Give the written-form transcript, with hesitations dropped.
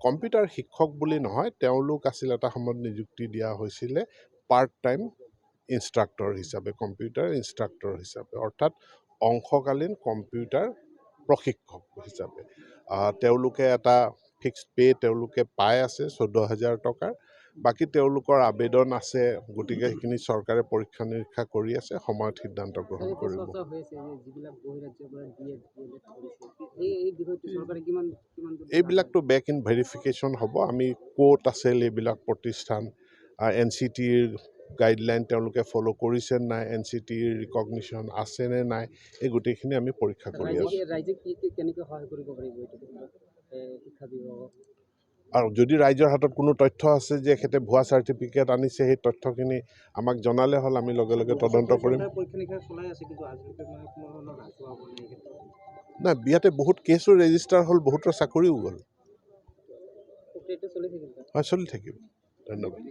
Computer শিক্ষক বুলি নহয়, তেওঁলোক আছিল এটা সময়ত নিযুক্তি দিয়া হৈছিলে পাৰ্ট টাইম ইনষ্ট্ৰাক্টৰ হিচাপে, কম্পিউটাৰ ইনষ্ট্ৰাক্টৰ হিচাপে, অৰ্থাৎ অংশকালীন কম্পিউটাৰ প্ৰশিক্ষক হিচাপে। তেওঁলোকে এটা ফিক্সড পে' তেওঁলোকে পাই আছে 14,000 টকাৰ। বাকী তেওঁলোকৰ আবেদন আছে, গতিকে সেইখিনি চৰকাৰে পৰীক্ষা নিৰীক্ষা কৰি আছে, সময়ত সিদ্ধান্ত গ্ৰহণ কৰিব। এইবিলাকতো বেক ইন ভেৰিফিকেশ্যন হ'ব। আমি ক'ত আছিল এইবিলাক প্ৰতিষ্ঠান, NCTৰ গাইডলাইন তেওঁলোকে ফ'ল' কৰিছে নাই, NCTৰ ৰিকগনিশ্যন আছে নে নাই, এই গোটেইখিনি আমি পৰীক্ষা কৰি আছোঁ। আৰু যদি ৰাইজৰ হাতত কোনো তথ্য আছে যে এখেতে ভুৱা চাৰ্টিফিকেট আনিছে, সেই তথ্যখিনি আমাক জনালে হ'ল, আমি লগে লগে তদন্ত কৰিম। নাই, ইয়াতে বহুত কেছো ৰেজিষ্টাৰ হ'ল, বহুতৰ চাকৰিও গ'ল। হয়, চলি থাকিব। ধন্যবাদ।